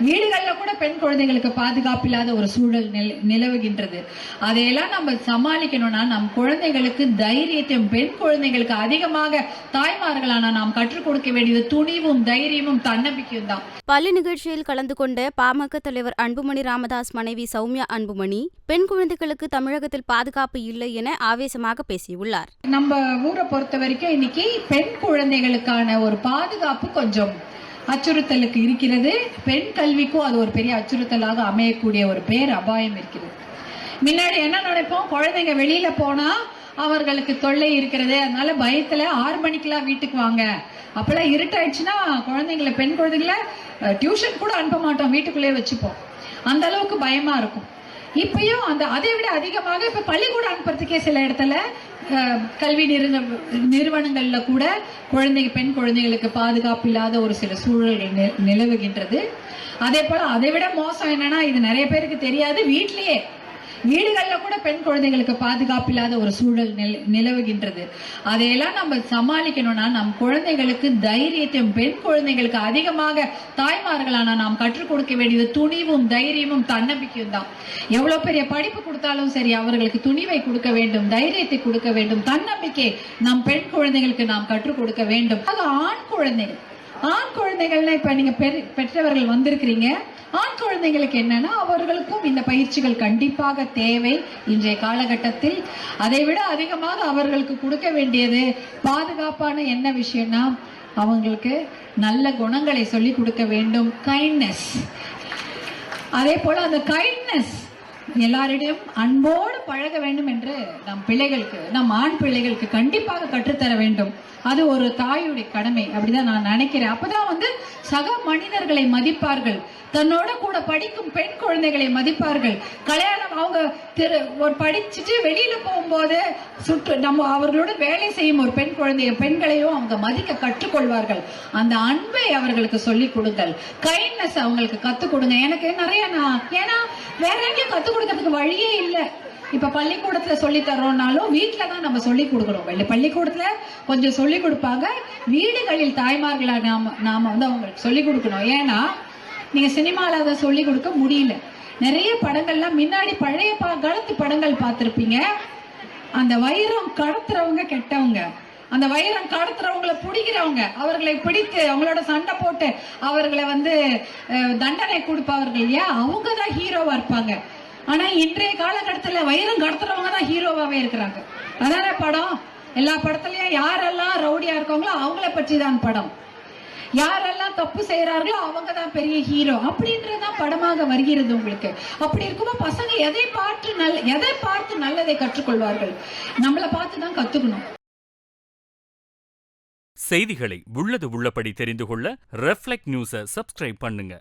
வீடுகளில் கூட பெண் குழந்தைகளுக்கு பாதுகாப்பு இல்லாத ஒரு சூழல் நிலவுகின்றது. அதையெல்லாம் நம்ம சமாளிக்கணும்னா நம் குழந்தைகளுக்கு தைரியத்தையும், பெண் குழந்தைகளுக்கு அதிகமாக தாய்மார்களான நாம் கற்றுக் கொடுக்க வேண்டியது துணிவும் தைரியமும் தன்னம்பிக்கையும் தான். பள்ளி நிகழ்ச்சியில் கலந்து கொண்ட பாமக தலைவர் அன்புமணி ராமதாஸ் மனைவி சௌமியா அன்புமணி பெண் குழந்தைகளுக்கு தமிழகத்தில் பாதுகாப்பு இல்லை என ஆவேசமாக பேசியுள்ளார். நம்ம ஊரை பொறுத்த வரைக்கும் இன்னைக்கு பெண் குழந்தைகளுக்கான ஒரு பாதுகாப்பு கொஞ்சம் அச்சுறுத்தலுக்கு இருக்கிறது. பெண் கல்விக்கும் அது ஒரு பெரிய அச்சுறுத்தலாக அமையக்கூடிய ஒரு பேர் அபாயம் இருக்கிறது. முன்னாடி என்ன நினைப்போம், குழந்தைங்க வெளியில போனா அவர்களுக்கு தொல்லை இருக்கிறது, அதனால பயத்துல 6 மணிக்கெல்லாம் வீட்டுக்கு வாங்க, அப்பெல்லாம் இருட்டாயிடுச்சுன்னா குழந்தைங்களை, பெண் குழந்தைங்களை டியூஷன் கூட அனுப்ப மாட்டோம், வீட்டுக்குள்ளே வச்சுப்போம். அந்த அளவுக்கு பயமா இருக்கும். இப்பயும் அதை விட அதிகமாக இப்ப பள்ளிக்கூடம் அனுப்புறதுக்கே சில இடத்துல கல்வி நிறுவனங்கள்ல கூட பெண் குழந்தைகளுக்கு பாதுகாப்பு இல்லாத ஒரு சில சூழல்கள் நிலவுகின்றது. அதே போல அதை விட மோசம் என்னன்னா, இது நிறைய பேருக்கு தெரியாது, வீடுகளில் கூட பெண் குழந்தைகளுக்கு பாதுகாப்பு இல்லாத ஒரு சூழல் நிலவுகின்றது. அதையெல்லாம் நம்ம சமாளிக்கணும்னா நம் குழந்தைகளுக்கு தைரியத்தையும், பெண் குழந்தைகளுக்கு அதிகமாக தாய்மார்களான நாம் கற்றுக் கொடுக்க வேண்டியது துணிவும் தைரியமும் தன்னம்பிக்கையும் தான். எவ்வளவு பெரிய படிப்பு கொடுத்தாலும் சரி, அவர்களுக்கு துணிவை கொடுக்க வேண்டும், தைரியத்தை கொடுக்க வேண்டும், தன்னம்பிக்கை நம் பெண் குழந்தைகளுக்கு நாம் கற்றுக் கொடுக்க வேண்டும். ஆண் குழந்தைகள்னா இப்ப நீங்க பெற்றவர்கள் வந்திருக்கிறீங்க, ஆண் குழந்தைகளுக்கு என்னன்னா அவர்களுக்கும் இந்த பயிற்சிகள் கண்டிப்பாக தேவை இன்றைய காலகட்டத்தில். அதை விட அதிகமாக அவர்களுக்கு கொடுக்க வேண்டியது பாதுகாப்பான என்ன விஷயம்னா, அவங்களுக்கு நல்ல குணங்களை சொல்லி கொடுக்க வேண்டும், கைண்ட்னஸ். அதே போல அந்த கைண்ட்னஸ் எல்லாரிடையும் அன்போடு பழக வேண்டும் என்று நம் ஆண் பிள்ளைகளுக்கு கண்டிப்பாக கற்றுத்தர வேண்டும். அது ஒரு தாயுடைய கடமை, அப்படிதான் நான் நினைக்கிறேன். அப்பதான் சக மனிதர்களை மதிப்பார்கள், தன்னோட கூட படிக்கும் பெண் குழந்தைகளை மதிப்பார்கள். கல்யாணம் அவங்க ஒரு படிச்சுட்டு வெளியில போகும்போது அவர்களோட வேலை செய்யும் ஒரு பெண்களையும் அவங்க மதிக்க கற்றுக்கொள்வார்கள். அந்த அன்பை அவர்களுக்கு சொல்லிக் கொடுத்தல், கைண்ட்னஸ் அவங்களுக்கு கத்துக் கொடுங்க. எனக்கு நிறைய ஏன்னா வேற எங்கேயும் கத்துக் கொடுக்கறதுக்கு வழியே இல்லை. இப்ப பள்ளிக்கூடத்துல சொல்லி தர்றோம்னாலும் வீட்டுலதான் நம்ம சொல்லி கொடுக்கணும். பள்ளிக்கூடத்துல கொஞ்சம் சொல்லி கொடுப்பாங்க, வீடுகளில் தாய்மார்களா நாம அவங்களுக்கு சொல்லி கொடுக்கணும். ஏன்னா நீங்க சினிமால அதை சொல்லி கொடுக்க முடியல. நிறைய படங்கள்லாம் முன்னாடி பழைய காலத்து படங்கள் பார்த்திருப்பீங்க. அந்த வைரம் கடத்துறவங்க கெட்டவங்க, அந்த வைரம் கடத்துறவங்களை பிடிக்கிறவங்க, அவர்களை பிடித்து அவங்களோட சண்டை போட்டு அவர்களை தண்டனை கொடுப்பவர்கள் இல்லையா, அவங்கதான் ஹீரோவா இருப்பாங்க. ஆனா இன்றைய காலகட்டத்துல வைரம் கடத்துறவங்க தான் ஹீரோவாவே இருக்கிறாங்க. அதான படம். எல்லா படத்துலயும் யாரெல்லாம் ரவுடியா இருக்காங்களோ அவங்கள பற்றி தான் படம், யாரெல்லாம் தப்பு செய்யறார்களோ அவங்க தான் பெரிய ஹீரோ அப்படின்றதான் படமாக வருகிறது உங்களுக்கு. அப்படி இருக்கும்போது பசங்க எதை பார்த்து நல்லதை கற்றுக்கொள்வார்கள்? நம்மளை பார்த்து தான் கத்துக்கணும். செய்திகளை உள்ளது உள்ளபடி தெரிந்து கொள்ள ரெஃப்ளெக்ட் நியூஸை சப்ஸ்கிரைப் பண்ணுங்க.